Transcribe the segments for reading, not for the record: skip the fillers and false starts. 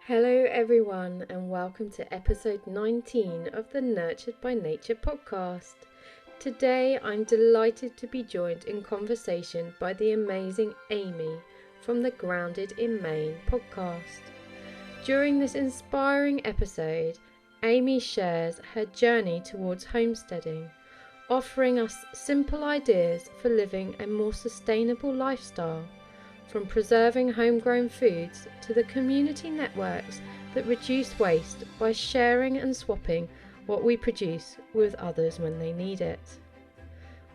Hello everyone and welcome to episode 19 of the Nurtured by Nature podcast. Today I'm delighted to be joined in conversation by the amazing Amy from the Grounded in Maine podcast. During this inspiring episode, Amy shares her journey towards homesteading, offering us simple ideas for living a more sustainable lifestyle. From preserving homegrown foods to the community networks that reduce waste by sharing and swapping what we produce with others when they need it.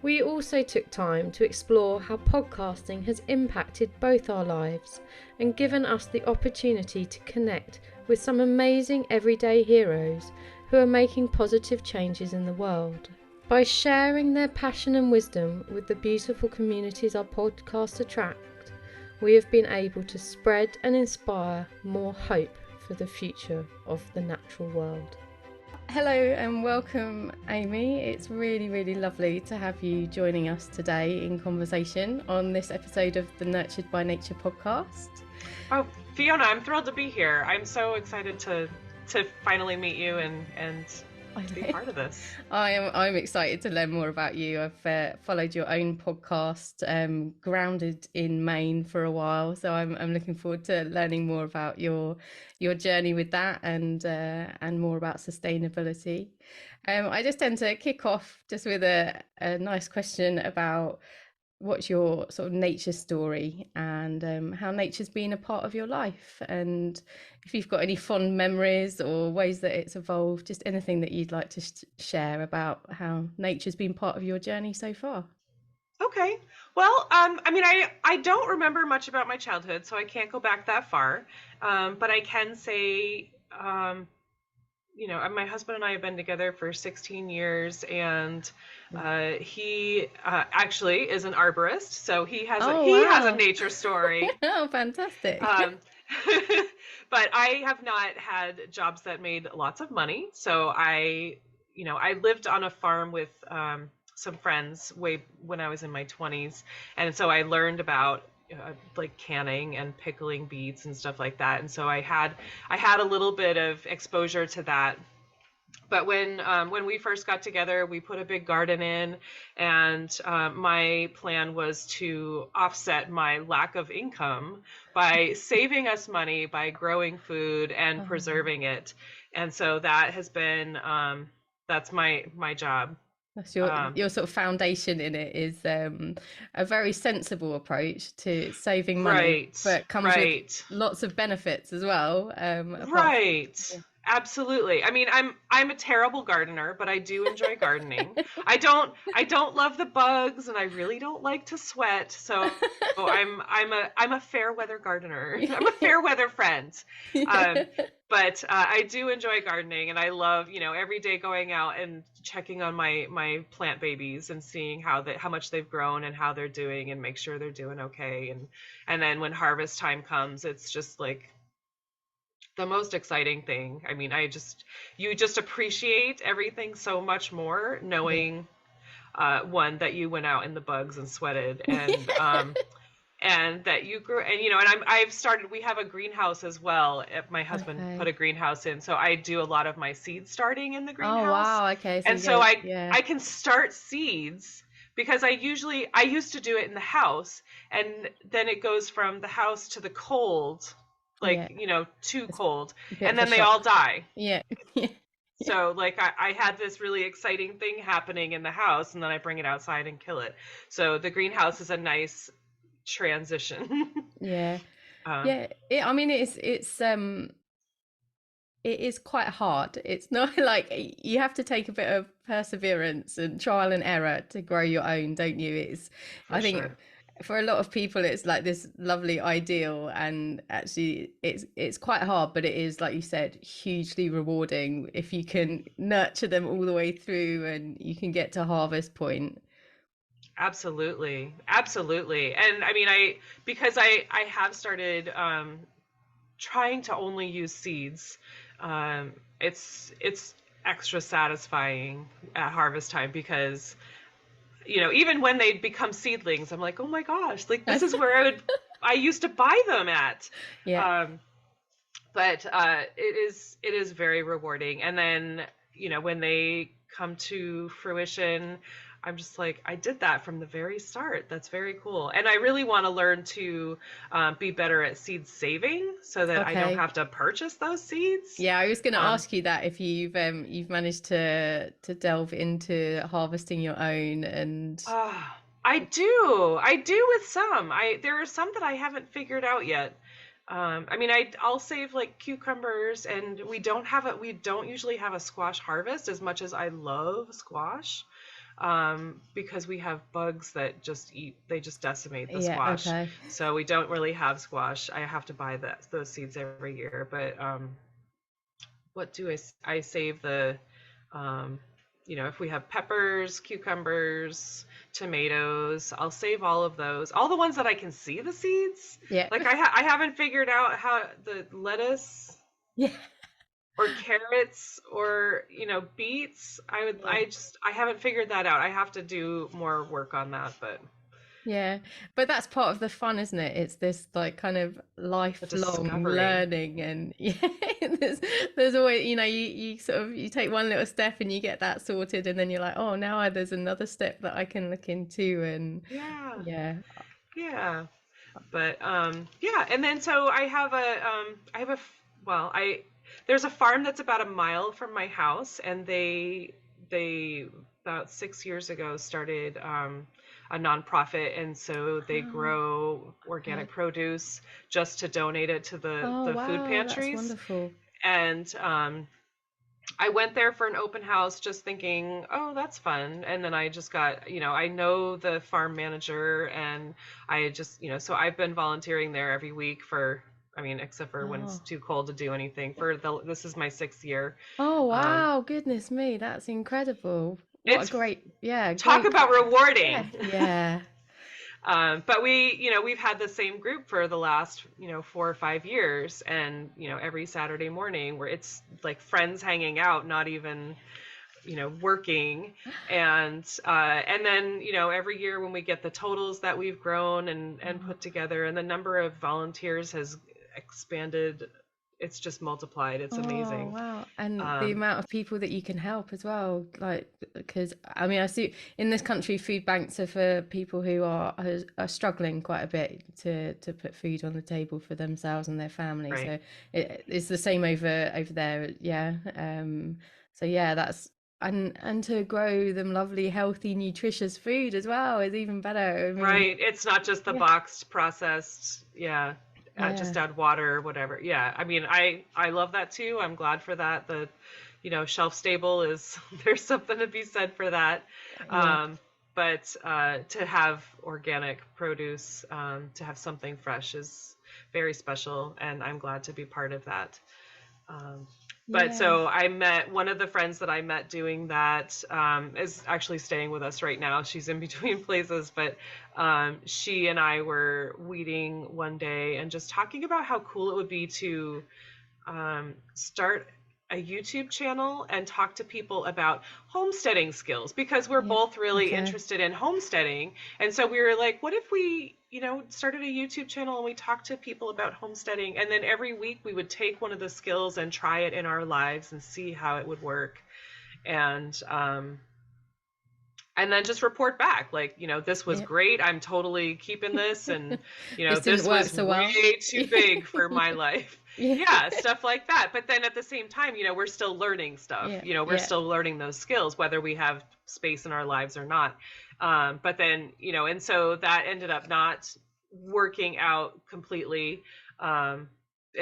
We also took time to explore how podcasting has impacted both our lives and given us the opportunity to connect with some amazing everyday heroes who are making positive changes in the world. By sharing their passion and wisdom with the beautiful communities our podcasts attract, we have been able to spread and inspire more hope for the future of the natural world. Hello and welcome, Amy. It's really lovely to have you joining us today in conversation on this episode of the Nurtured by Nature podcast. Oh, Fiona, I'm thrilled to be here. I'm so excited to finally meet you and be part of this. I'm excited to learn more about you. I've followed your own podcast, Grounded in Maine, for a while, so I'm looking forward to learning more about your journey with that and more about sustainability. I just tend to kick off just with a nice question about what's your sort of nature story and how nature's been a part of your life, and if you've got any fond memories or ways that it's evolved, just anything that you'd like to share about how nature's been part of your journey so far. Okay. Well, I don't remember much about my childhood, so I can't go back that far. But I can say, my husband and I have been together for 16 years, and he actually is an arborist, so he has a nature story. Oh, fantastic. But I have not had jobs that made lots of money, so I lived on a farm with some friends when I was in my 20s, and so I learned about like canning and pickling beets and stuff like that, and so I had a little bit of exposure to that. But when we first got together, we put a big garden in, and my plan was to offset my lack of income by saving us money by growing food and preserving it. And so that has been that's my job. That's your sort of foundation in it is a very sensible approach to saving money, but comes with lots of benefits as well. Absolutely. I mean, I'm a terrible gardener, but I do enjoy gardening. I don't love the bugs, and I really don't like to sweat. So I'm a fair weather gardener. I'm a fair weather friend. But I do enjoy gardening, and I love, every day going out and checking on my plant babies and seeing how much they've grown and how they're doing, and make sure they're doing okay. And then when harvest time comes, it's just like the most exciting thing. I mean, you just appreciate everything so much more knowing one, that you went out in the bugs and sweated, and and that you grew, and we have a greenhouse as well. My husband put a greenhouse in, so I do a lot of my seed starting in the greenhouse. Oh wow, okay. I can start seeds, because I used to do it in the house, and then it goes from the house to the cold, too cold, and then they all die. So I had this really exciting thing happening in the house, and then I bring it outside and kill it. So the greenhouse is a nice transition. It is quite hard. It's not like, you have to take a bit of perseverance and trial and error to grow your own, don't you? I think for a lot of people it's like this lovely ideal, and actually it's quite hard, but it is, like you said, hugely rewarding if you can nurture them all the way through and you can get to harvest point. Absolutely. And I mean, because I have started trying to only use seeds, it's extra satisfying at harvest time, because even when they become seedlings, I'm like, oh my gosh, like this is where I used to buy them at. but it is very rewarding. And then, when they come to fruition, I'm just like, I did that from the very start. That's very cool. And I really want to learn to be better at seed saving so that I don't Okay. have to purchase those seeds. Yeah, I was going to Um, ask you that if you've managed to delve into harvesting your own and I do with some. There are some that I haven't figured out yet. I mean, I'll save like cucumbers, and we don't usually have a squash harvest as much as I love squash, because we have bugs that they just decimate the yeah, squash. okay. So we don't really have squash. I have to buy those seeds every year. But what do I save um, if we have peppers, cucumbers, tomatoes, I'll save all of those. All the ones that I can see the seeds. Yeah. Like I haven't figured out how the lettuce Yeah. or carrots or, beets. Yeah. I haven't figured that out. I have to do more work on that, but Yeah, but that's part of the fun, isn't it? It's this like kind of the lifelong discovery. learning, and yeah, there's always, you sort of you take one little step and you get that sorted, and then you're like, oh, now there's another step that I can look into, and Yeah. yeah. Yeah. But yeah, and then so I have well, I there's a farm that's about a mile from my house, and they about 6 years ago started a nonprofit, and so they Oh, grow okay. organic produce just to donate it to Oh, the food wow, that's pantries. wonderful. And I went there for an open house just thinking, oh, that's fun. And then I just got, I know the farm manager, and I just, so I've been volunteering there every week I mean, except for when it's Oh, too cold to do anything this is my 6th year. oh, Um, wow, goodness me, that's incredible. What a it's great, yeah, talk great. about Yeah, rewarding. yeah. But we've had the same group for the last, 4 or 5 years, and, every Saturday morning where it's like friends hanging out, not even working. And then every year when we get the totals that we've grown and put together, and the number of volunteers has expanded, it's just multiplied. It's Oh, amazing. wow. And the um amount of people that you can help as well. Like, because I mean, I see in this country, food banks are for people who are struggling quite a bit to put food on the table for themselves and their family. right. So it's the same over there. Yeah. So yeah, that's and to grow them lovely, healthy, nutritious food as well is even better. I mean, Right, it's not just the yeah, boxed processed. Yeah. yeah, Just add water or whatever. Yeah, I mean, I love that too. I'm glad for that. The shelf stable is there's something to be said for that. yeah. But to have organic produce, to have something fresh is very special, and I'm glad to be part of that. Um, but Yeah. so I met one of the friends that I met doing that, is actually staying with us right now. She's in between places, but she and I were weeding one day and just talking about how cool it would be to start a YouTube channel and talk to people about homesteading skills, because we're Yeah. both really Okay. interested in homesteading. And so we were like, what if we, started a YouTube channel and we talked to people about homesteading, and then every week we would take one of the skills and try it in our lives and see how it would work. And then just report back like, this was Yeah. great, I'm totally keeping this, and This didn't this work was so well. way too big for my life. Yeah. Yeah, stuff like that. But then at the same time, we're still learning stuff. Yeah. We're Yeah. still learning those skills whether we have space in our lives or not. But then, and so that ended up not working out completely. And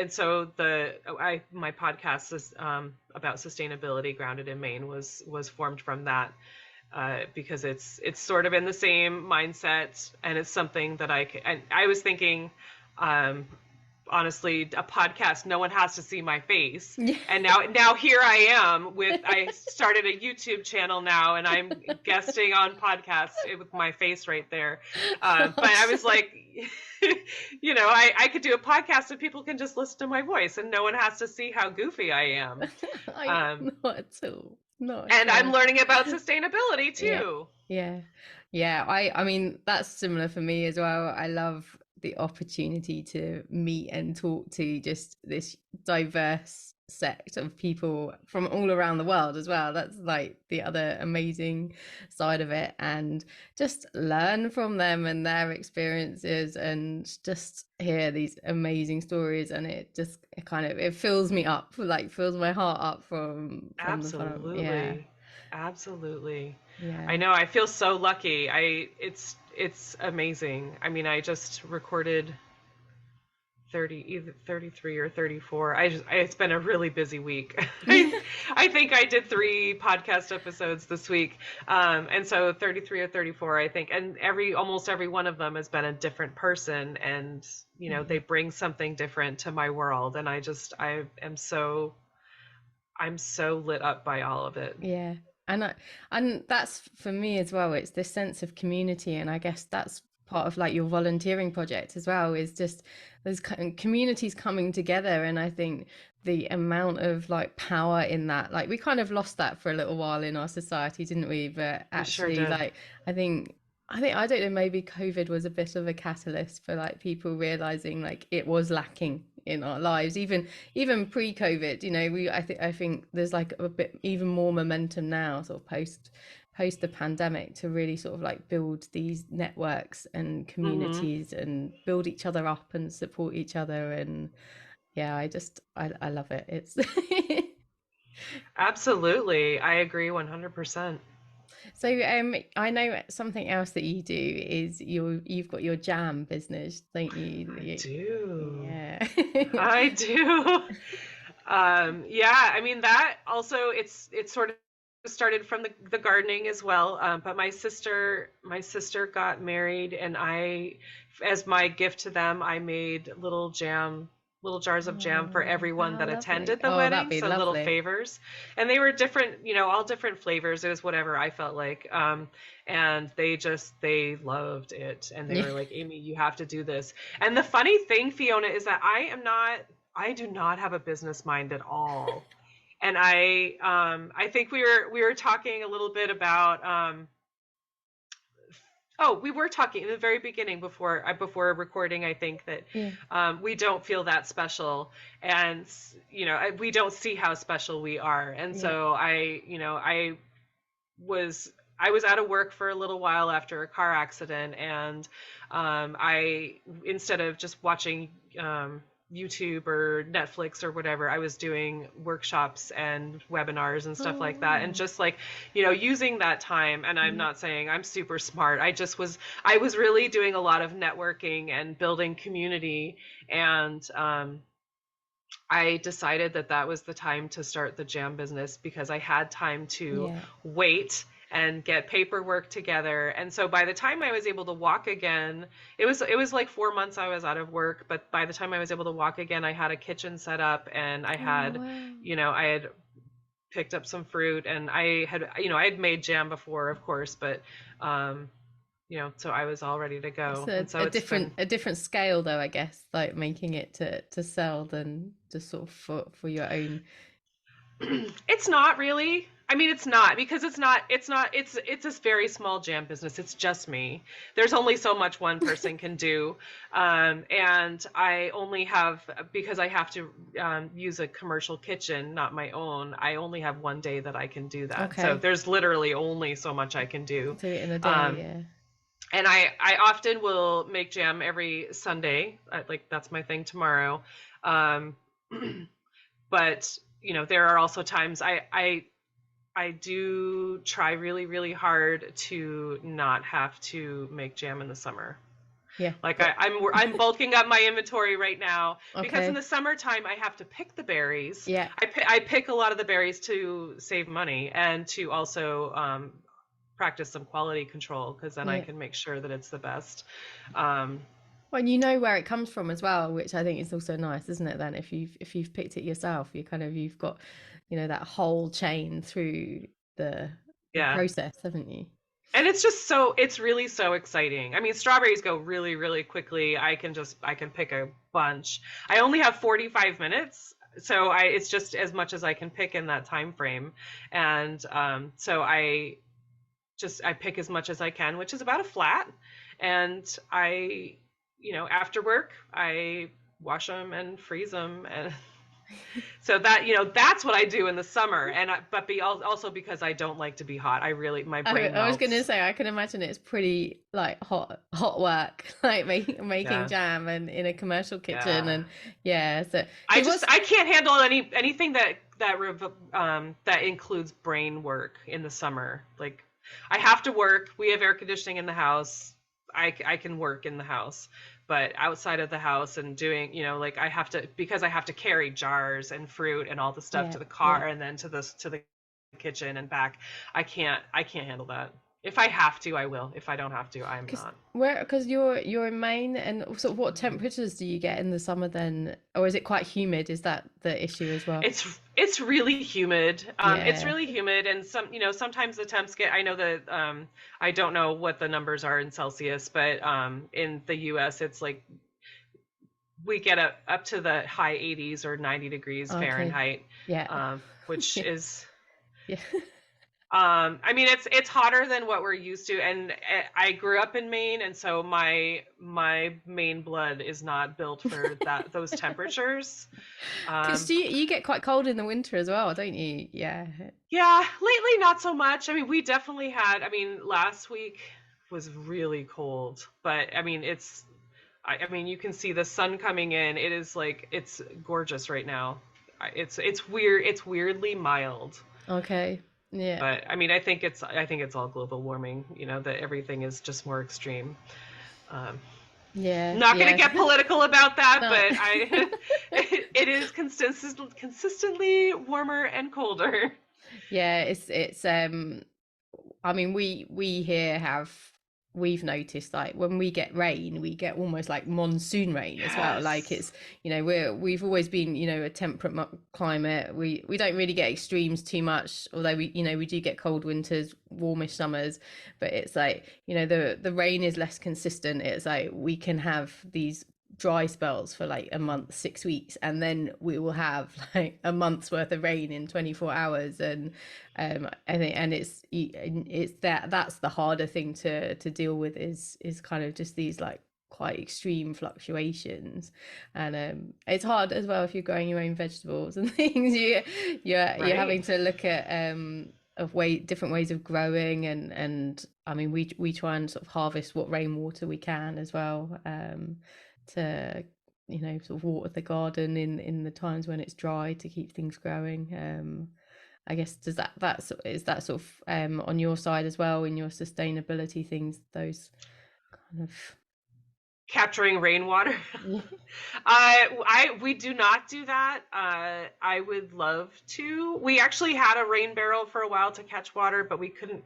so my podcast is, about sustainability grounded in Maine, was formed from that, because it's sort of in the same mindset, and it's something that and I was thinking, um, honestly, a podcast, no one has to see my face. Yeah. And now here I am I started a YouTube channel now, and I'm guesting on podcasts with my face right there. But I Gosh. was like, I could do a podcast and people can just listen to my voice and no one has to see how goofy I am. I Um, not at all. Not at and I'm all. learning about sustainability Yeah. too. Yeah. Yeah. I mean that's similar for me as well. I love the opportunity to meet and talk to just this diverse sect of people from all around the world as well. That's like the other amazing side of it, and just learn from them and their experiences and just hear these amazing stories. And it just it fills me up, like fills my heart up from the fun of, yeah. Absolutely. I Yeah. know. I feel so lucky. It's amazing. I mean, I just recorded 30, either 33 or 34. It's been a really busy week. I think I did 3 podcast episodes this week. And so 33 or 34, I think, and almost every one of them has been a different person, and they bring something different to my world, and I'm so lit up by all of it. Yeah. And that's for me as well. It's this sense of community, and I guess that's part of like your volunteering project as well, is just those communities coming together. And I think the amount of like power in that, like we kind of lost that for a little while in our society, didn't we? But We sure actually, did. like I think I don't know, maybe COVID was a bit of a catalyst for like people realizing like it was lacking in our lives, even pre-COVID. I think there's like a bit even more momentum now, sort of post the pandemic, to really sort of like build these networks and Hmm. communities and build each other up and support each other. And yeah, I love it. It's Absolutely. I agree 100%. so I know something else that you do is you've got your jam business, don't you? I do. Yeah. I do. Yeah, I mean that also it's sort of started from the gardening as well. But my sister got married, and as my gift to them, I made little jars of jam for Oh, everyone how that lovely. attended the Oh, that'd wedding. be So little lovely. favors, and they were different, all different flavors. It was whatever I felt like. And they loved it, and they Yeah. were like, Amy, you have to do this. And the funny thing, Fiona, is that I do not have a business mind at all. And I think we were talking a little bit about, oh, we were talking in the very beginning before recording, I think that Yeah. we don't feel that special, and we don't see how special we are. And Yeah. so I was out of work for a little while after a car accident, and I instead of just watching YouTube or Netflix or whatever, I was doing workshops and webinars and stuff like that, and Oh, just like using that time. And I'm yeah. not saying I'm super smart. I was really doing a lot of networking and building community, and I decided that that was the time to start the jam business, because I had time to Yeah. wait and get paperwork together. And so by the time I was able to walk again, it was like 4 months I was out of work, but by the time I was able to walk again, I had a kitchen set up, and Oh, wow. I had picked up some fruit, and I had made jam before, of course, but so I was all ready to It's go. a, And so a it's different been a different scale though, I guess, like making it to sell than just sort of for your own. It's not really. I mean, it's not, because it's this very small jam business. It's just me. There's only so much one person can do. And I only have, because I have to use a commercial kitchen, not my own, I only have one day that I can do that. So Okay. there's literally only so much I can do. Do it in a day, Um, yeah. and I often will make jam every Sunday. Like that's my thing tomorrow. Um, but there are also times I do try really, really hard to not have to make jam in the summer. Yeah. Like Got I'm bulking up my inventory right now, because in okay. the summertime I have to pick the berries. Yeah. I pick a lot of the berries to save money, and to also practice some quality control, because then I Yeah. can make sure that it's the best. Um, Well, and you know where it comes from as well, which I think is also nice, isn't it? Then if you've picked it yourself, you've got, that whole chain through the the yeah. process, haven't you? And it's really so exciting. I mean, strawberries go really, really quickly. I can pick a bunch. I only have 45 minutes, so it's just as much as I can pick in that time frame. And so I pick as much as I can, which is about a flat. And after work, I wash them and freeze them, and so that's what I do in the summer. But also because I don't like to be hot. My brain I was gonna melts. say I can imagine it's pretty like hot work, like making Yeah, jam and in a commercial kitchen, yeah. and yeah. So I see just what's I can't handle anything that includes brain work in the summer. Like, I have to work. We have air conditioning in the house. I can work in the house, but outside of the house and doing, like, I have to, because I have to carry jars and fruit and all the stuff yeah to the yeah. car and then to the kitchen and back. I can't handle that. If I have to, I will. If I don't have to, I'm not. Because you're in Maine, and sort of what temperatures do you get in the summer then, or is it quite humid? Is that the issue as well? It's really humid. It's Yeah. really humid, and sometimes the temps get. I know that I don't know what the numbers are in Celsius, but in the U.S. it's like we get up to the high 80s or 90 degrees Okay. Fahrenheit, Yeah. which Yeah. is Yeah. I mean, it's hotter than what we're used to, and I grew up in Maine, and so my Maine blood is not built for those temperatures. Because Um, you get quite cold in the winter as well, don't you? Yeah. yeah, lately not so much. I mean, we definitely had. I mean, last week was really cold, but I mean, I mean, you can see the sun coming in. It is like it's gorgeous right now. It's weird. It's weirdly mild. Okay. Yeah. But I mean, I think it's all global warming. That everything is just more extreme. Um, Yeah. not going to Yeah. get political about that, No. but it is consistently warmer and colder. Yeah, it's I mean we here have we've noticed like when we get rain we get almost like monsoon rain as well, like Yes. it's we've always been a temperate climate. We don't really get extremes too much, although we do get cold winters, warmish summers, but it's like the rain is less consistent. It's like we can have these dry spells for like a month, 6 weeks, and then we will have like a month's worth of rain in 24 hours. And I think, and it's that's the harder thing to deal with, is kind of just these like quite extreme fluctuations. And it's hard as well if you're growing your own vegetables and things. You're having Right. to look at different ways of growing, and I mean we try and sort of harvest what rainwater we can as well, to sort of water the garden in the times when it's dry to keep things growing. I guess does is that sort of on your side as well in your sustainability things, those kind of Capturing rainwater. yeah. We do not do that. I would love to. We actually had a rain barrel for a while to catch water, but we couldn't.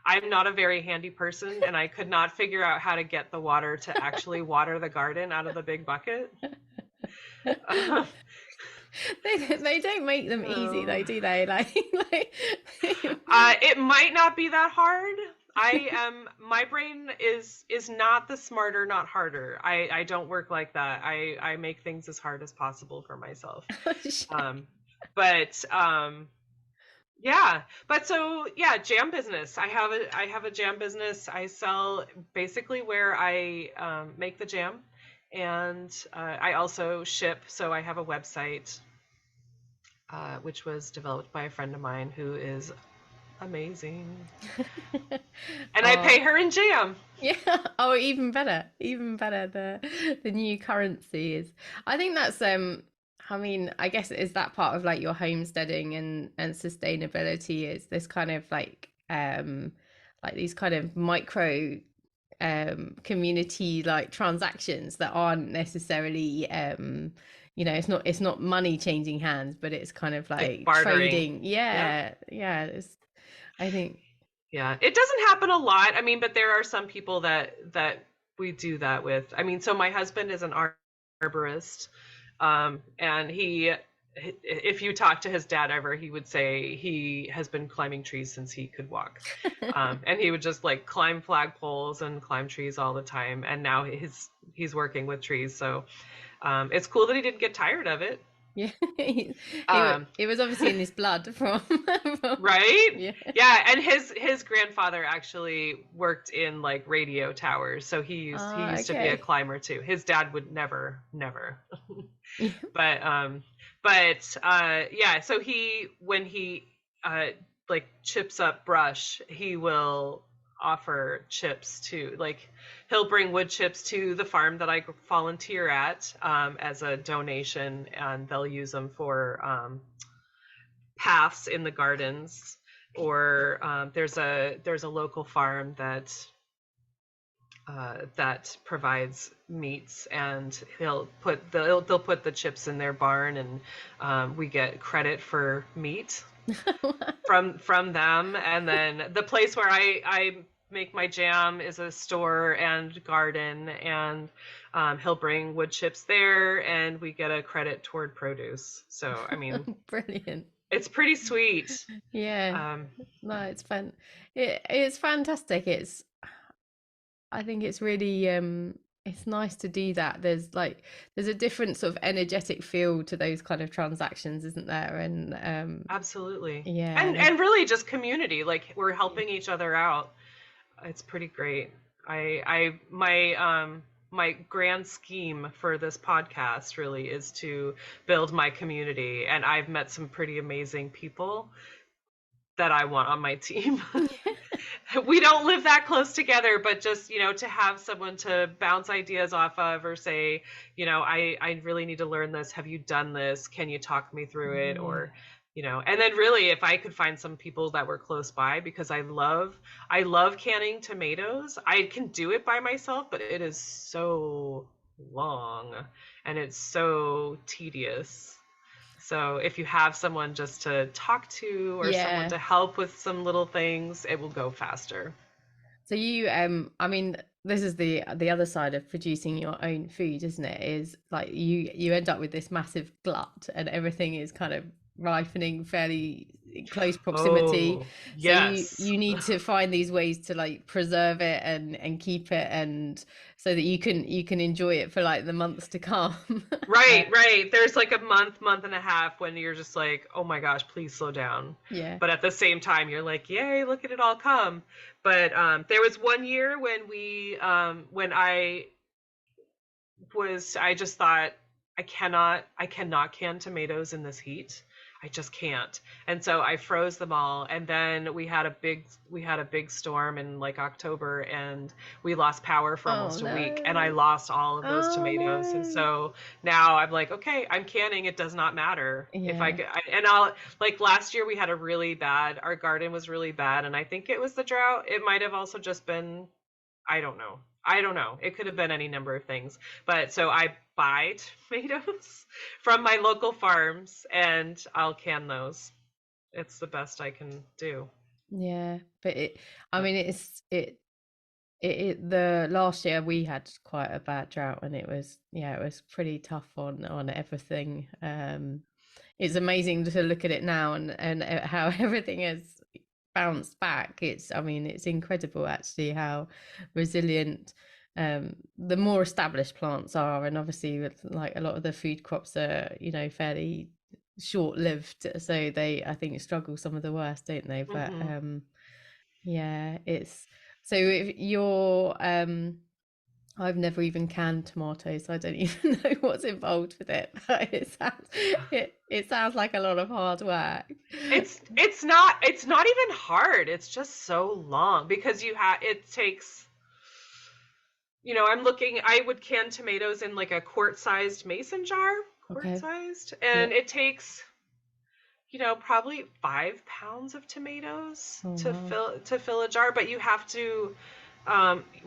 I'm not a very handy person, and I could not figure out how to get the water to actually water the garden out of the big bucket. They don't make them easy though, So, do they? Like it might not be that hard. My brain is not the smarter, not harder. I don't work like that. I make things as hard as possible for myself. Um, but yeah, but so yeah, jam business. I have a jam business. I sell basically where I make the jam, and I also ship. So I have a website, which was developed by a friend of mine who is amazing, and I Oh pay her in jam. yeah. Oh, even better. The new currency is. I think that's I mean, I guess is that part of like your homesteading and sustainability, is this kind of like these kind of micro community like transactions that aren't necessarily it's not money changing hands, but it's kind of Like like bartering. trading. Yep. Yeah, yeah. I think Yeah, it doesn't happen a lot. I mean, but there are some people that we do that with. I mean, so my husband is an arborist, and if you talk to his dad ever, he would say he has been climbing trees since he could walk, and he would just like climb flagpoles and climb trees all the time. And now he's working with trees, so it's cool that he didn't get tired of it. Yeah. Um, It was obviously in his blood from right? yeah. Yeah, and his grandfather actually worked in like radio towers, so he used to be a Okay. climber too. His dad would never. Yeah. But yeah, so he when he uh like chips up brush, he will offer chips to like he'll bring wood chips to the farm that I volunteer at as a donation, and they'll use them for paths in the gardens, or there's a local farm that provides meats, and they'll put the chips in their barn, and we get credit for meat from them. And then the place where I make my jam is a store and garden, and he'll bring wood chips there, and we get a credit toward produce. So I mean, Brilliant. it's pretty sweet. Yeah. Um, No, it's fun. It's fantastic. I think it's really it's nice to do that. There's a different sort of energetic feel to those kind of transactions, isn't there? And Absolutely. yeah. And really just community, like we're helping each other out. It's pretty great. My grand scheme for this podcast really is to build my community, and I've met some pretty amazing people that I want on my team. We don't live that close together, but just, to have someone to bounce ideas off of, or say, I really need to learn this. Have you done this? Can you talk me through it? Or, and then really if I could find some people that were close by, because I love canning tomatoes. I can do it by myself, but it is so long and it's so tedious. So if you have someone just to talk to, or someone Yeah. to help with some little things, it will go faster. So you I mean, this is the other side of producing your own food, isn't it? Is like you end up with this massive glut, and everything is kind of ripening fairly in close proximity. Oh, So yes. you need to find these ways to like preserve it and keep it, and so that you can enjoy it for like the months to come. Right. There's like a month and a half when you're just like, oh my gosh, please slow down. Yeah. But at the same time, you're like, yay, look at it all come. But there was one year when I just thought, I cannot can tomatoes in this heat. I just can't. And so I froze them all. And then we had a big storm in like October, and we lost power for almost a week, and I lost all of those tomatoes. And so now I'm like, okay, I'm canning. It does not matter if I'll like last year we had our garden was really bad. And I think it was the drought. It might have also just been, I don't know. It could have been any number of things. But so I buy tomatoes from my local farms, and I'll can those. It's the best I can do. Yeah, but I mean, the last year we had quite a bad drought, and it was pretty tough on everything. It's amazing to look at it now, and how everything has bounced back. It's incredible actually how resilient the more established plants are, and obviously with like a lot of the food crops are fairly short-lived, so they I think struggle some of the worst, don't they? But yeah, it's so if you're I've never even canned tomatoes, so I don't even know what's involved with it. But it sounds like a lot of hard work. It's not even hard. It's just so long, because it takes, I would can tomatoes in like a quart-sized mason jar, quart-sized, and it takes probably 5 pounds of tomatoes to fill a jar. But you have to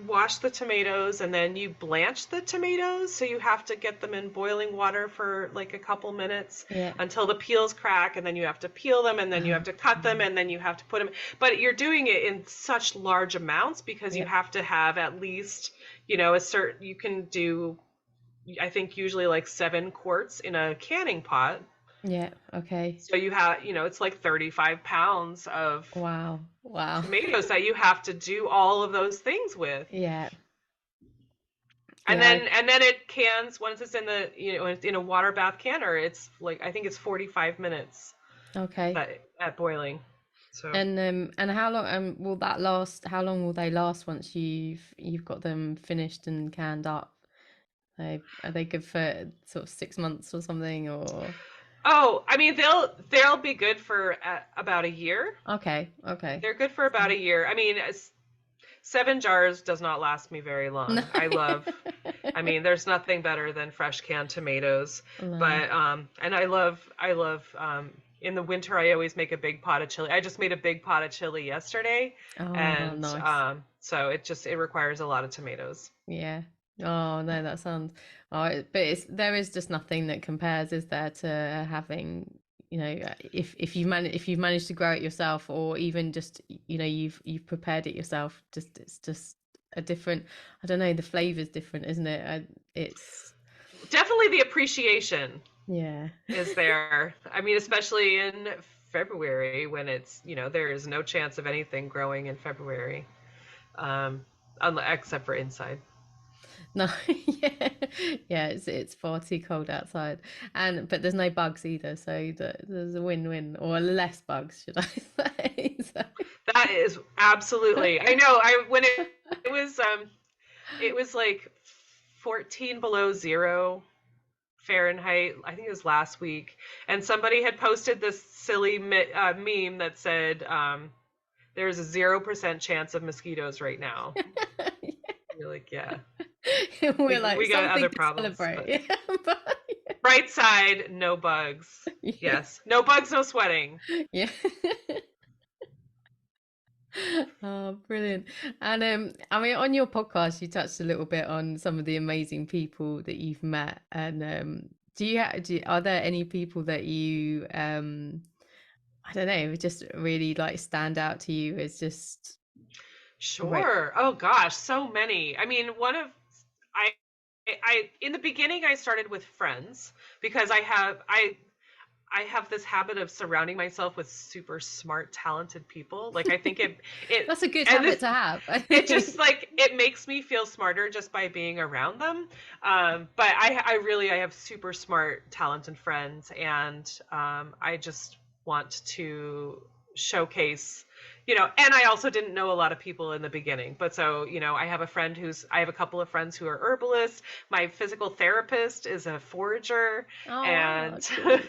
wash the tomatoes, and then you blanch the tomatoes, so you have to get them in boiling water for like a couple minutes until the peels crack, and then you have to peel them, and then you have to cut them, and then you have to put them. But you're doing it in such large amounts, because you have to have at least you can do, I think usually like 7 quarts in a canning pot. Yeah. Okay. So you have, it's like 35 pounds of wow tomatoes that you have to do all of those things with. Yeah. And Yeah. then it cans once it's in the in a water bath canner. It's like I think it's 45 minutes Okay. at boiling. So And how long will that last? How long will they last once you've got them finished and canned up? Are they good for sort of 6 months or something or? oh, I mean they'll be good for about a year. Okay, okay. They're good for about a year. I mean, 7 jars does not last me very No. long. I mean, there's nothing better than fresh canned tomatoes. No. But and I love in the winter I always make a big pot of chili. I just made a big pot of chili yesterday, Oh, and nice. so it requires a lot of tomatoes. Yeah. Oh no, that sounds. Oh, but there is just nothing that compares, is there, to having, if you've managed to grow it yourself, or even just, you've prepared it yourself. Just it's just a different. I don't know. The flavor's different, isn't it? It's Definitely the appreciation yeah. is there. I mean, especially in February when it's, there is no chance of anything growing in February, um, except for inside. No, yeah, yeah. It's far too cold outside, but there's no bugs either, so there's a win-win, or less bugs, should I say? So. That is absolutely. I know. When it was like 14 below zero Fahrenheit. I think it was last week, and somebody had posted this silly meme that said, "There's a 0% chance of mosquitoes right now." You're like, yeah, We're like we got something other to problems. celebrate. But, Bright side, no bugs. yeah. Yes, no bugs, no sweating. Yeah. Oh, brilliant. And I mean, on your podcast, you touched a little bit on some of the amazing people that you've met. And are there any people that you I don't know, just really like stand out to you as just great? Sure. Oh gosh, so many. I mean, I I in the beginning I started with friends because I have this habit of surrounding myself with super smart, talented people. Like I think it That's a good and habit this to have, I it just think. like it makes me feel smarter just by being around them. But I have super smart, talented friends, and I just want to showcase, and I also didn't know a lot of people in the beginning, but so, I have a couple of friends who are herbalists. My physical therapist is a forager, Oh wow, and cool.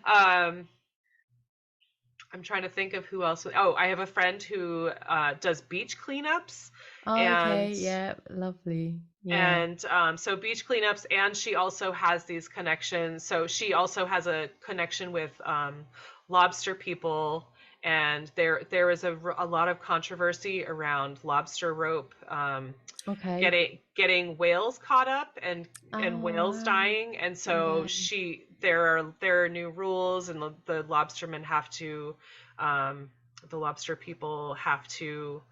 um, I'm trying to think of who else. Oh, I have a friend who does beach cleanups, Oh, okay, and yeah, lovely. Yeah. so beach cleanups, and she also has these connections. So she also has a connection with lobster people, and there is a lot of controversy around lobster rope, Okay. getting whales caught up and Oh whales wow. dying, and so Yeah. there are new rules, and the lobstermen have to, the lobster people have to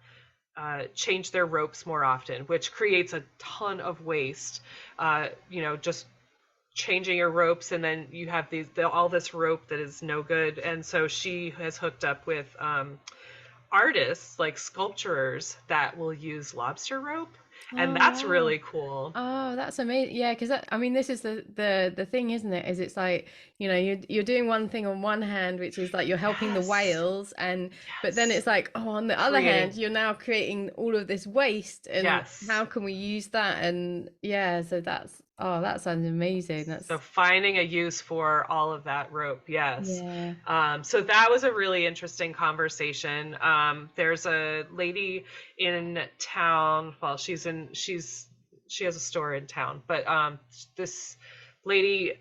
change their ropes more often, which creates a ton of waste. Just changing your ropes, and then you have all this rope that is no good. And so she has hooked up with artists, like sculpturers, that will use lobster rope, and Oh that's wow. really cool. Oh, that's amazing. Yeah, because I mean, this is the thing, isn't it? Is it's like, you're doing one thing on one hand, which is like you're helping the Yes, whales, but then yes, it's like, oh, on the other hand, creating, you're now creating all of this waste, and yes. how can we use that? And yeah, so that sounds amazing. So That's finding a use for all of that rope, yes. yeah. So that was a really interesting conversation. There's a lady in town. Well, she has a store in town, but this lady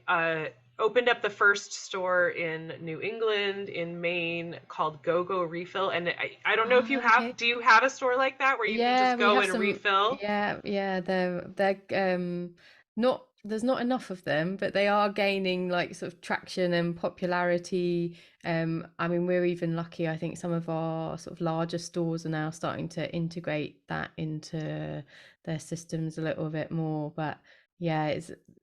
opened up the first store in New England, in Maine, called Go Go Refill. And I don't know if Oh, okay. do you have a store like that where you can Yeah, just we go have and some. refill? Yeah. They're not. There's not enough of them, but they are gaining like sort of traction and popularity. I mean, we're even lucky. I think some of our sort of larger stores are now starting to integrate that into their systems a little bit more. But yeah,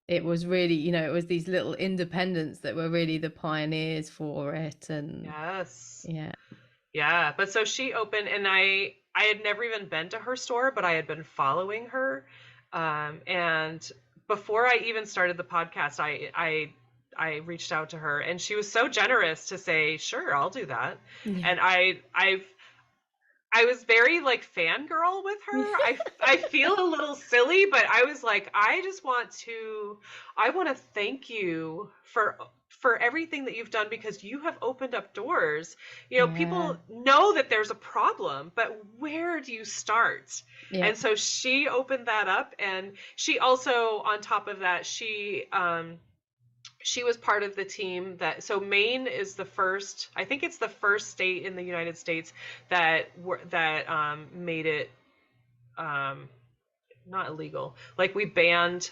it was really, it was these little independents that were really the pioneers for it, and Yes. yeah. Yeah, but so she opened, and I had never even been to her store, but I had been following her And before I even started the podcast, I reached out to her, and she was so generous to say, "Sure, I'll do that." Yeah. And I was very like fangirl with her. I feel a little silly, but I was like, I want to thank you for everything that you've done, because you have opened up doors. You know, Yeah. people know that there's a problem, but where do you start? Yeah. And so she opened that up, and she also, on top of that, she was part of the team that, so Maine is the first, I think it's the first state in the United States that made it not illegal. Like, we banned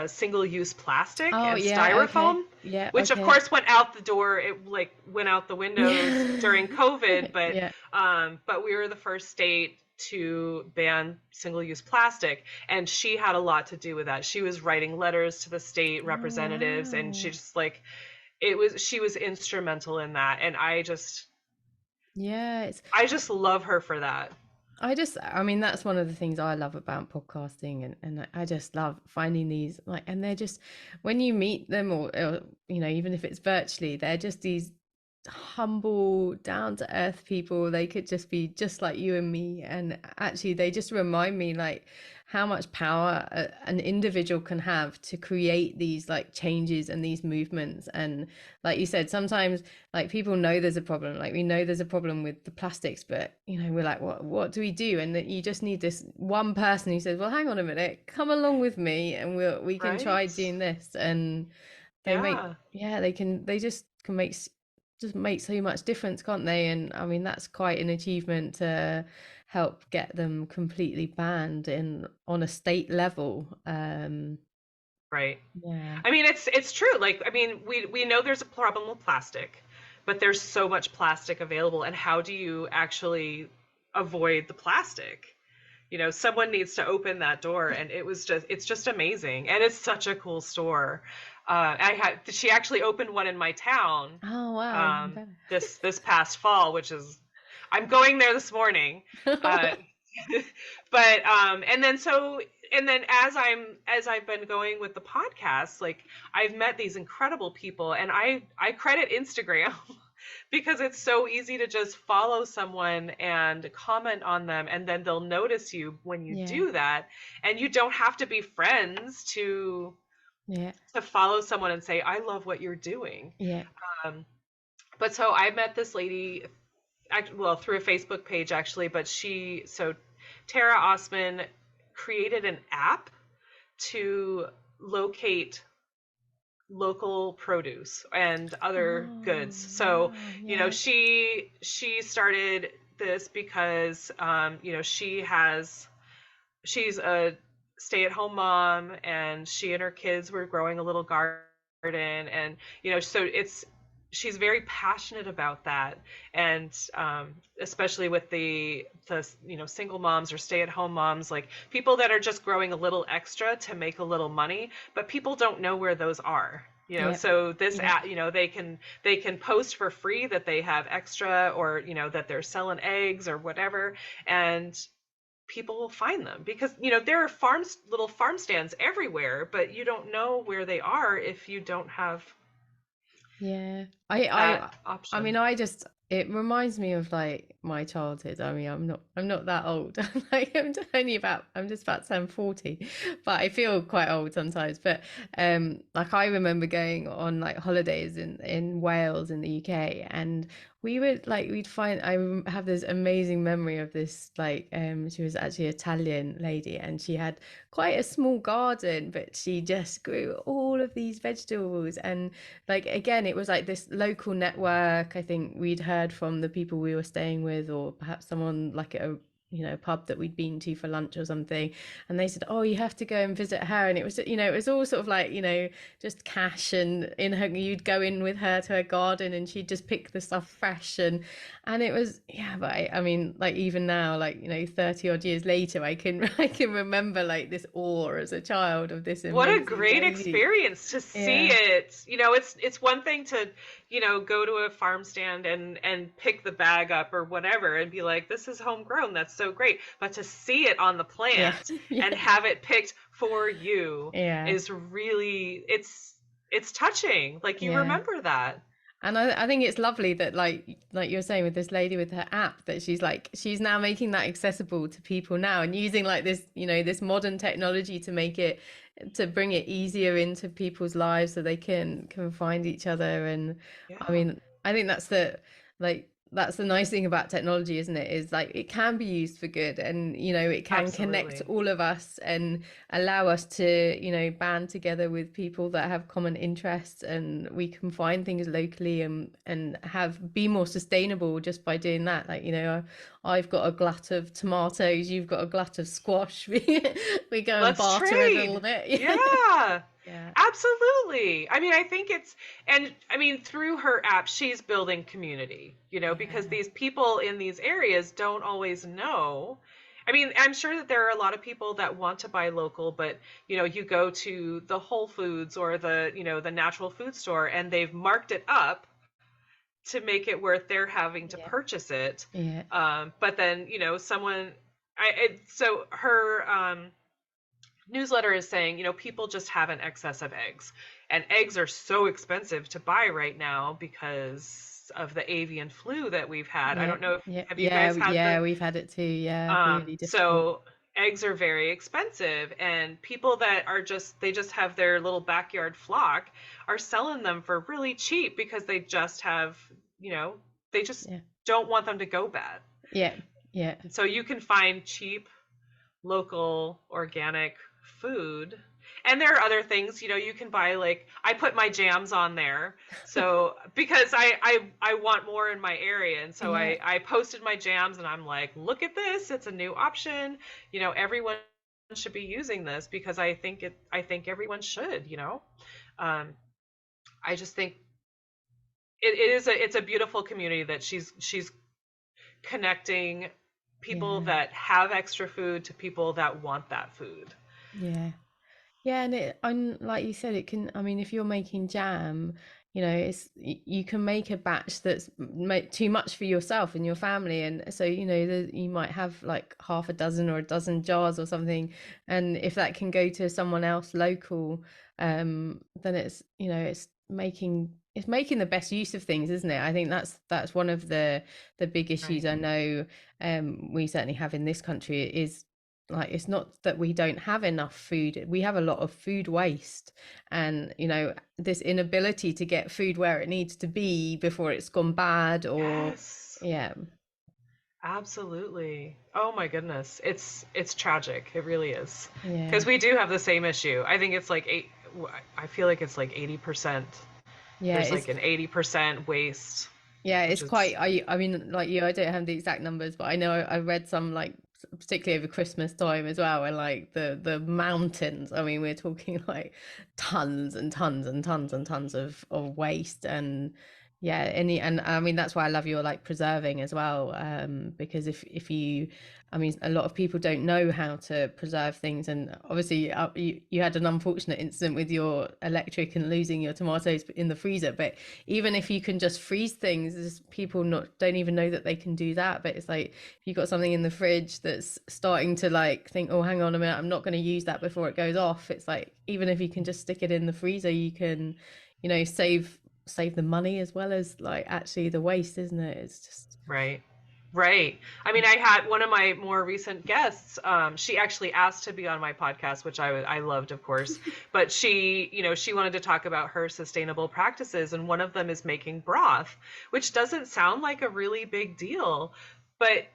single-use plastic Oh, and yeah. Okay. styrofoam, Yeah. which of Okay. course went out the door. It like went out the windows during COVID, Yeah. but we were the first state to ban single-use plastic, and she had a lot to do with that. She was writing letters to the state Oh, representatives, and wow. she was instrumental in that, and Yeah. It's I just love her for that. I mean, that's one of the things I love about podcasting, and I just love finding these, like, and they're just, when you meet them, or even if it's virtually, they're just these humble, down to earth people. They could just be just like you and me, and actually they just remind me like how much power an individual can have to create these like changes and these movements. And like you said, sometimes like people know there's a problem, like we know there's a problem with the plastics, but we're like, what do we do? And that you just need this one person who says, well, hang on a minute, come along with me, and we can try Right? doing this. And they make, Yeah. yeah, they just can make so much difference, can't they? And I mean, that's quite an achievement to help get them completely banned in on a state level. Right. Yeah. I mean, it's true. Like, I mean, we know there's a problem with plastic, but there's so much plastic available, and how do you actually avoid the plastic? You know, someone needs to open that door, and it's just amazing, and it's such a cool store. She actually opened one in my town, Oh, wow, even better. this past fall, which is, I'm going there this morning. Uh, but and then as I've been going with the podcast, like, I've met these incredible people, and I credit Instagram because it's so easy to just follow someone and comment on them, and then they'll notice you when you Yeah. do that, and you don't have to be friends Yeah. to follow someone and say, I love what you're doing. Yeah. um, but so I met this lady, well, through a Facebook page actually, but Tara Osman created an app to locate local produce and other goods. Oh, So, wow. you know, Yeah. she started this because she's a stay-at-home mom, and she and her kids were growing a little garden, and so she's very passionate about that. And especially with the single moms or stay-at-home moms, like people that are just growing a little extra to make a little money, but people don't know where those are. Yeah. So this Yeah. they can post for free that they have extra, or that they're selling eggs or whatever, and people will find them, because there are little farm stands everywhere, but you don't know where they are if you don't have Yeah. that I mean, option. it reminds me of like my childhood. I mean, I'm not that old. I'm just about to turn 40, but I feel quite old sometimes. But like I remember going on like holidays in Wales in the UK, and I have this amazing memory of this, like she was actually an Italian lady, and she had quite a small garden, but she just grew all of these vegetables. And like again, it was like this local network. I think we'd heard from the people we were staying with, or perhaps someone like at a pub that we'd been to for lunch or something, and they said, oh, you have to go and visit her. And it was it was all sort of like just cash, and in her, you'd go in with her to her garden, and she'd just pick the stuff fresh. And it was, yeah. But I mean, like even now, like 30 odd years later, I can I can remember like this awe as a child of this What a amazing great lady. experience to see Yeah. it. It's one thing to, go to a farm stand and pick the bag up or whatever and be like, this is homegrown. That's so great. But to see it on the Yeah. plant Yeah. and have it picked for you Yeah. is really, it's touching. Like, you Yeah. remember that. And I think it's lovely that like you're saying with this lady with her app, that she's now making that accessible to people now, and using like this, this modern technology to make it, to bring it easier into people's lives so they can find each other. And I Yeah, mean, I think that's the nice thing about technology, isn't it? Is like it can be used for good, and it can connect absolutely. all of us and allow us to band together with people that have common interests, and we can find things locally and have be more sustainable just by doing that. Like, I've got a glut of tomatoes, you've got a glut of squash. We go and Let's barter a little trade. bit. Yeah, Yeah. absolutely. I mean, I think and I mean, through her app, she's building community, because Yeah. these people in these areas don't always know. I mean, I'm sure that there are a lot of people that want to buy local, but, you go to the Whole Foods or the natural food store, and they've marked it up to make it worth their having to Yeah. purchase it. Yeah. But then, so her, newsletter is saying, people just have an excess of eggs. And eggs are so expensive to buy right now because of the avian flu that we've had. I Yeah. don't know if Yeah. have you Yeah. guys had the We've had it too. Yeah. Really difficult. so eggs are very expensive, and people that they just have their little backyard flock are selling them for really cheap because they just have, they just Yeah. don't want them to go bad. Yeah. Yeah. And so you can find cheap local organic food. And there are other things, you can buy, like, I put my jams on there. So because I want more in my area. And so Yeah. I posted my jams, and I'm like, look at this, it's a new option. Everyone should be using this because I think everyone should, Um I just think it's a beautiful community that she's connecting people Yeah. that have extra food to people that want that food. Yeah. Yeah, and like you said, it can. I mean, if you're making jam, you can make a batch that's too much for yourself and your family, and so you might have like half a dozen or a dozen jars or something, and if that can go to someone else local, then it's making the best use of things, isn't it? I think that's one of the big issues Right. I know we certainly have in this country is, like, it's not that we don't have enough food, we have a lot of food waste, and this inability to get food where it needs to be before it's gone bad, or Yes. yeah. Absolutely. Oh my goodness. It's tragic. It really is. Yeah. Because we do have the same issue. I think it's like I feel like it's like 80%. Yeah, There's like an 80% waste, yeah, which it's is quite. I mean, like you, I don't have the exact numbers, but I know I read some, like, particularly over Christmas time as well, and like the mountains. I mean, we're talking like tons and tons and tons and tons of waste, and yeah, and I mean that's why I love your like preserving as well, because if you, I mean, a lot of people don't know how to preserve things, and obviously you had an unfortunate incident with your electric and losing your tomatoes in the freezer, but even if you can just freeze things, there's people not don't even know that they can do that. But it's like, if you've got something in the fridge that's starting to like think, oh, hang on a minute, I'm not going to use that before it goes off, it's like, even if you can just stick it in the freezer, you can save the money as well as like actually the waste, isn't it? It's just right. Right. I mean, I had one of my more recent guests. She actually asked to be on my podcast, which I loved, of course. But she wanted to talk about her sustainable practices, and one of them is making broth, which doesn't sound like a really big deal. But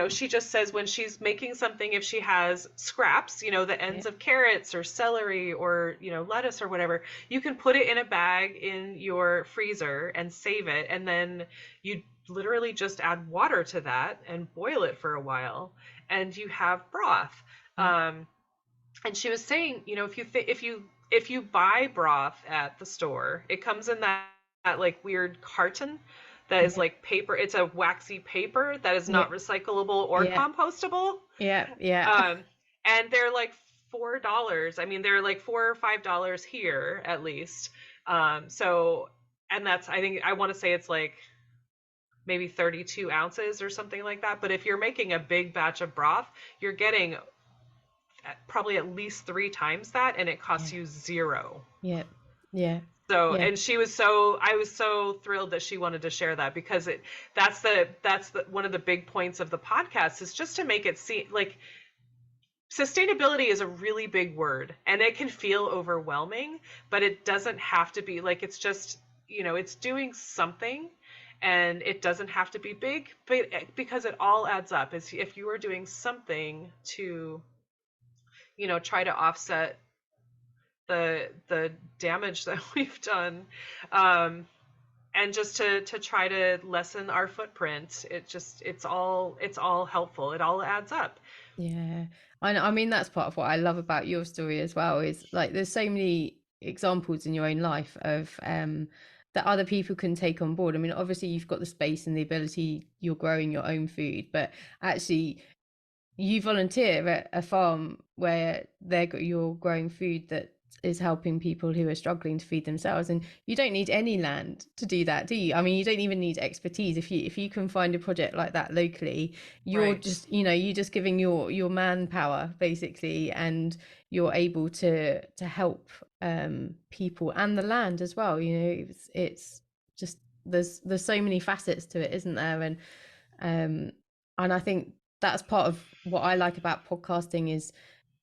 she just says when she's making something, if she has scraps, the yeah, ends of carrots or celery or lettuce or whatever, you can put it in a bag in your freezer and save it, and then you literally just add water to that and boil it for a while, and you have broth. yeah, And she was saying, if you buy broth at the store, it comes in that like weird carton that is yeah, like paper. It's a waxy paper that is yeah, not recyclable or yeah, compostable. yeah, yeah, Um, and they're like $4. I mean, they're like $4 or $5 here at least. So, and that's, I think I want to say it's like maybe 32 ounces or something like that. But if you're making a big batch of broth, you're getting probably at least 3 times that, and it Yeah. costs you zero. Yeah. Yeah. So, Yeah. and I was so thrilled that she wanted to share that, because that's the one of the big points of the podcast, is just to make it seem like sustainability is a really big word, and it can feel overwhelming, but it doesn't have to be. Like, it's just, it's doing something, and it doesn't have to be big, but because it all adds up. Is if you are doing something to, try to offset the damage that we've done, and just to try to lessen our footprint. It's all helpful. It all adds up. Yeah. I mean, that's part of what I love about your story as well, is like there's so many examples in your own life of that other people can take on board. I mean, obviously you've got the space and the ability, you're growing your own food, but actually you volunteer at a farm where you're growing food that is helping people who are struggling to feed themselves, and you don't need any land to do that, do you? I mean, you don't even need expertise. If you can find a project like that locally, you're Right. just, you're just giving your manpower basically, and you're able to help people and the land as well. It's just, there's so many facets to it, isn't there? And I think that's part of what I like about podcasting, is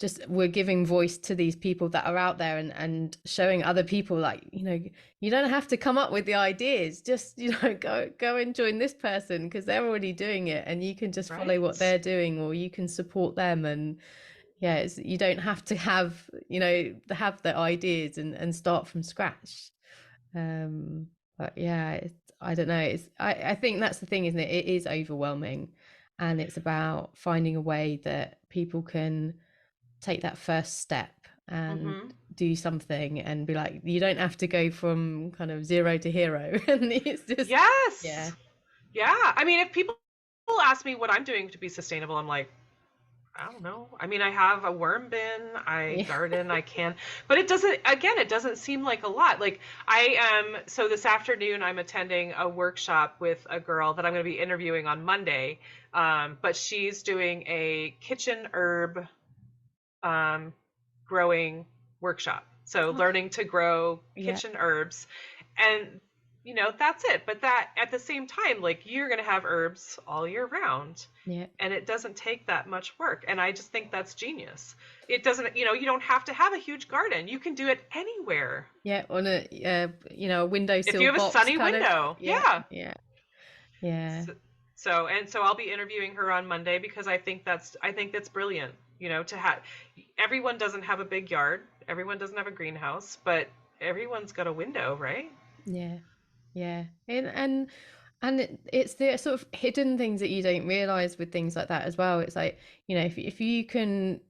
just we're giving voice to these people that are out there, and showing other people, like, you don't have to come up with the ideas. Just, go and join this person because they're already doing it, and you can just follow what Right. they're doing, or you can support them. And yeah, you don't have to have the ideas and start from scratch. But yeah, I don't know. I think that's the thing, isn't it? It is overwhelming, and it's about finding a way that people can take that first step and Mm-hmm. do something, and be like, you don't have to go from kind of zero to hero. And it's just, yeah, Yes. Yeah. I mean, if people ask me what I'm doing to be sustainable, I'm like, I don't know. I mean, I have a worm bin, I yeah, garden, I can, but it doesn't seem like a lot. Like, I am, so this afternoon I'm attending a workshop with a girl that I'm going to be interviewing on Monday. But she's doing a kitchen herb um, growing workshop. So okay, learning to grow yeah, kitchen herbs. And that's it. But that, at the same time, like, you're going to have herbs all year round, yeah, and it doesn't take that much work. And I just think that's genius. It doesn't, you don't have to have a huge garden. You can do it anywhere. yeah, on a If windowsill you have a box sunny kind of, window. yeah, Yeah. yeah, yeah, So I'll be interviewing her on Monday, because I think that's brilliant. To have, everyone doesn't have a big yard, everyone doesn't have a greenhouse, but everyone's got a window, right? yeah, yeah. And it's the sort of hidden things that you don't realize with things like that as well. It's like, if you can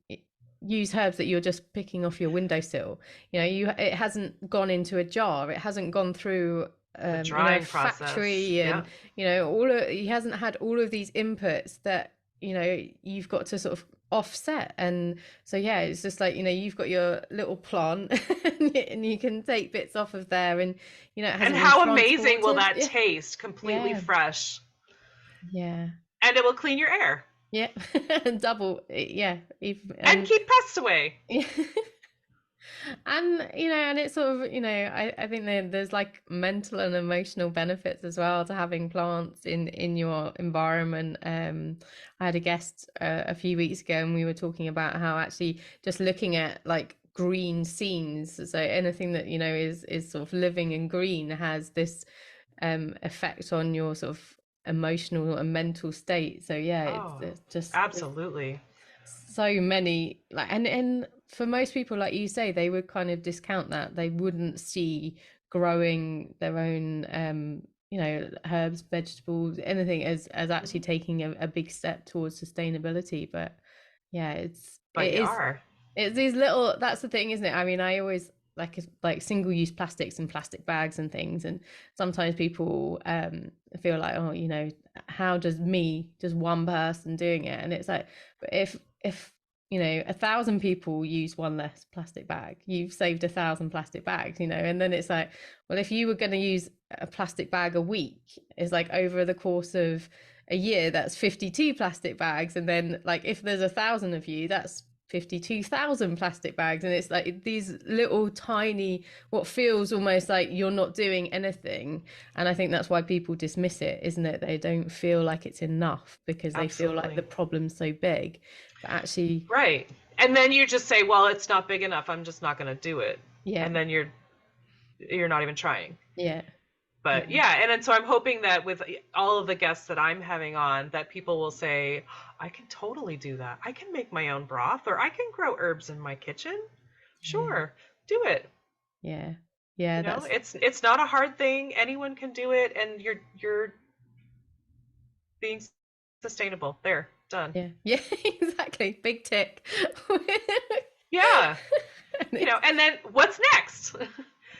use herbs that you're just picking off your windowsill, it hasn't gone into a jar, it hasn't gone through The a drying process. factory, Yeah. and he hasn't had all of these inputs that you've got to sort of offset. And so yeah, it's just like, you've got your little plant, and you can take bits off of there, and it And hasn't been how amazing will transported. that Yeah, taste, completely yeah, fresh, yeah, and it will clean your air yeah. Double, yeah, even, and and keep pests away. yeah. And and it's sort of, I think there's like mental and emotional benefits as well to having plants in your environment. I had a guest a few weeks ago, and we were talking about how actually just looking at like green scenes, so anything that is sort of living and green, has this effect on your sort of emotional and mental state. So yeah, Oh, it's just, absolutely. so many, like, and for most people, like you say, they would kind of discount that. They wouldn't see growing their own herbs, vegetables, anything, as actually Mhm. taking a big step towards sustainability. But yeah, But you are. it's these little, that's the thing, isn't it? I mean, I always like single-use plastics and plastic bags and things, and sometimes people feel like, oh, how does one person doing it? And it's like, but if 1,000 people use one less plastic bag, you've saved 1,000 plastic bags, and then it's like, well, if you were going to use a plastic bag a week, it's like over the course of a year, that's 52 plastic bags. And then like, if there's 1,000 of you, that's 52,000 plastic bags. And it's like these little tiny, what feels almost like you're not doing anything. And I think that's why people dismiss it, isn't it? They don't feel like it's enough because they feel like the problem's so big. But actually, right. And then you just say, well, it's not big enough, I'm just not going to do it. Yeah. And then you're not even trying. Yeah. But yeah, and then so I'm hoping that with all of the guests that I'm having on, that people will say, I can totally do that. I can make my own broth, or I can grow herbs in my kitchen. Sure, do it. Yeah. Yeah. It's not a hard thing. Anyone can do it, and you're being sustainable. There, done. Yeah. Yeah, exactly. Big tick. Yeah. And then what's next?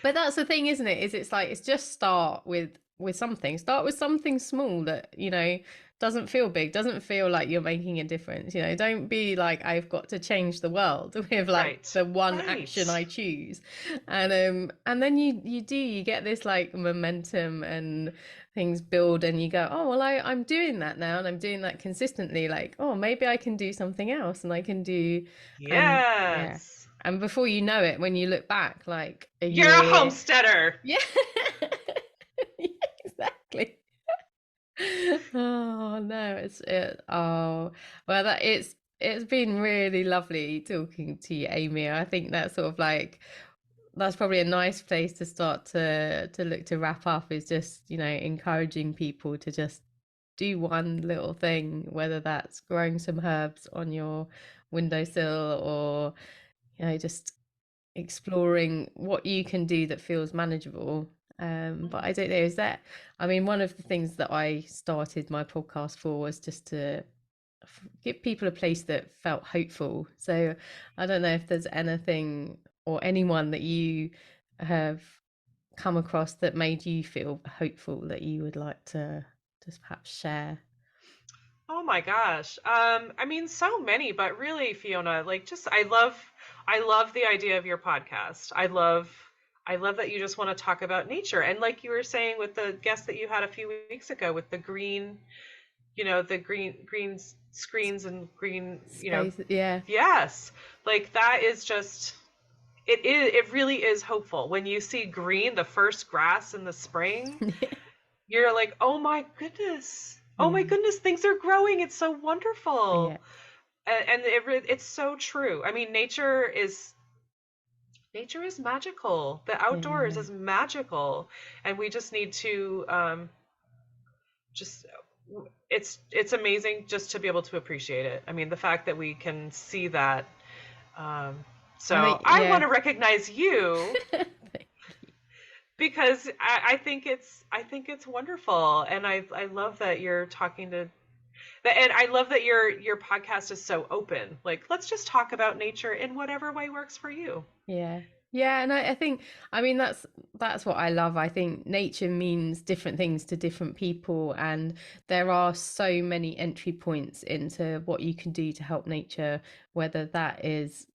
But that's the thing, isn't it? It's like, it's just start with something. Start with something small that, doesn't feel big, doesn't feel like you're making a difference. Don't be like, I've got to change the world with like the one action I choose. And then you get this like momentum and things build, and you go, oh, well, I'm doing that now, and I'm doing that consistently. Like, oh, maybe I can do something else, and I can do. Yes. And before you know it, when you look back, like you're a homesteader. Yeah. Yeah, exactly. Oh no, it's been really lovely talking to you, Amy. I think that's sort of like, that's probably a nice place to start to look to wrap up, is just, encouraging people to just do one little thing, whether that's growing some herbs on your windowsill, or just exploring what you can do that feels manageable. But I don't know, one of the things that I started my podcast for was just to give people a place that felt hopeful. So I don't know if there's anything or anyone that you have come across that made you feel hopeful that you would like to just perhaps share. Oh my gosh. So many, but really, Fiona, like, just I love the idea of your podcast. I love that you just want to talk about nature. And like you were saying with the guest that you had a few weeks ago with the green, the green screens and green, Space, yeah. Yes. Like, that is just, it really is hopeful. When you see green, the first grass in the spring, you're like, oh my goodness. Oh my goodness, things are growing. It's so wonderful. Yeah. And it's so true. I mean, nature is magical. The outdoors is magical, and we just need to it's amazing just to be able to appreciate it. I mean, the fact that we can see that. I want to recognize you. Because I think it's wonderful, and I love that you're talking to. And I love that your podcast is so open. Like, let's just talk about nature in whatever way works for you. Yeah. Yeah, and I think, that's what I love. I think nature means different things to different people, and there are so many entry points into what you can do to help nature, whether that is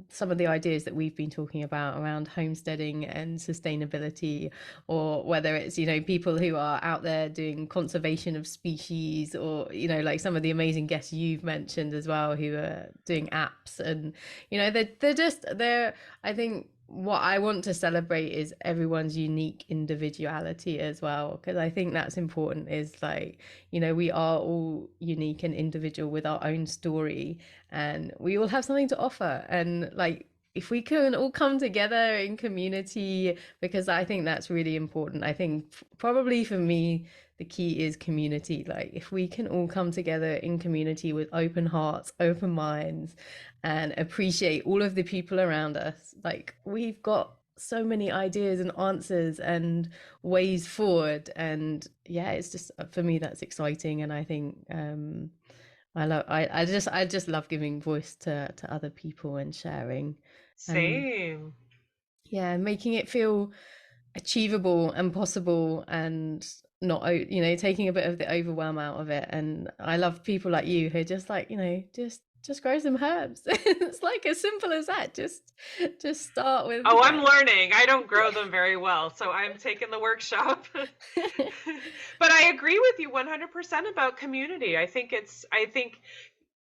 some of the ideas that we've been talking about around homesteading and sustainability, or whether it's, people who are out there doing conservation of species, or, like some of the amazing guests you've mentioned as well, who are doing apps, and, they're I think what I want to celebrate is everyone's unique individuality as well, because I think that's important, is like, we are all unique and individual with our own story, and we all have something to offer. And like, if we can all come together in community, because I think that's really important. I think probably for me, the key is community. Like, if we can all come together in community with open hearts, open minds, and appreciate all of the people around us, like, we've got so many ideas and answers and ways forward. And yeah, it's just, for me, that's exciting. And I think I just love giving voice to other people and sharing. Same. Yeah, making it feel achievable and possible, and not, taking a bit of the overwhelm out of it. And I love people like you who are just like, just just grow some herbs. It's like as simple as that. Just start with. Oh, I'm learning. I don't grow them very well, so I'm taking the workshop. But I agree with you 100% about community. I think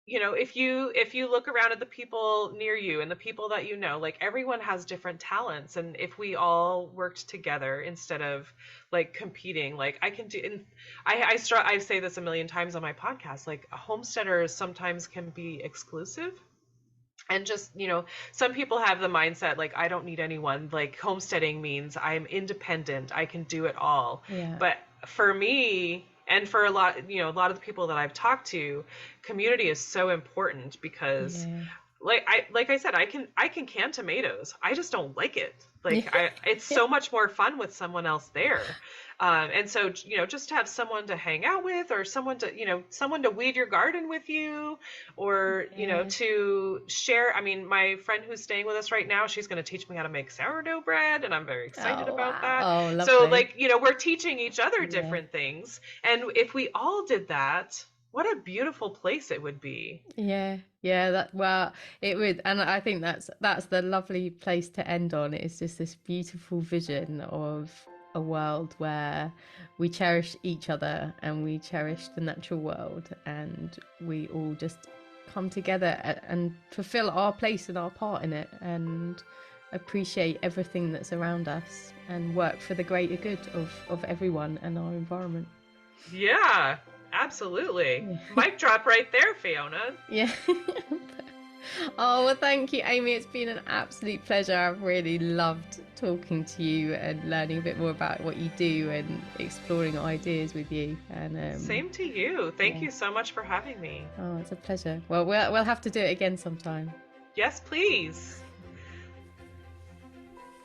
if you look around at the people near you and the people that you know, like everyone has different talents, and if we all worked together instead of like competing, like I can do, and I say this a million times on my podcast, like homesteaders sometimes can be exclusive. And just, some people have the mindset like, I don't need anyone. Like homesteading means I'm independent, I can do it all. Yeah. But for me, and for a lot of the people that I've talked to, community is so important because like I said, I can can tomatoes. I just don't like it. Like it's so much more fun with someone else there. And so, just to have someone to hang out with, or someone to weed your garden with you, or, to share. I mean, my friend who's staying with us right now, she's going to teach me how to make sourdough bread, and I'm very excited about that. Oh, lovely. So like, we're teaching each other different things. And if we all did that, what a beautiful place it would be. Yeah, it would. And I think that's the lovely place to end on. It's just this beautiful vision of a world where we cherish each other and we cherish the natural world, and we all just come together and fulfill our place and our part in it, and appreciate everything that's around us, and work for the greater good of everyone and our environment. Yeah, absolutely. Mic drop right there, Fiona. Yeah. Oh, well, thank you, Amy. It's been an absolute pleasure. I've really loved talking to you and learning a bit more about what you do and exploring ideas with you. And same to you. Thank you so much for having me. Oh, it's a pleasure. Well, we'll have to do it again sometime. Yes, please.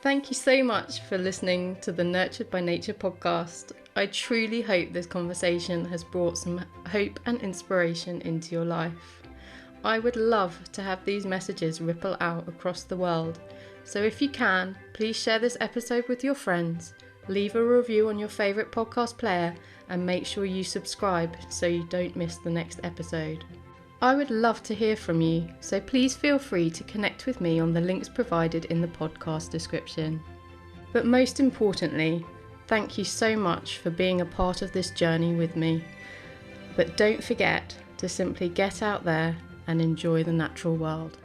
Thank you so much for listening to the Nurtured by Nature podcast. I truly hope this conversation has brought some hope and inspiration into your life. I would love to have these messages ripple out across the world. So if you can, please share this episode with your friends, leave a review on your favourite podcast player, and make sure you subscribe so you don't miss the next episode. I would love to hear from you, so please feel free to connect with me on the links provided in the podcast description. But most importantly, thank you so much for being a part of this journey with me. But don't forget to simply get out there and enjoy the natural world.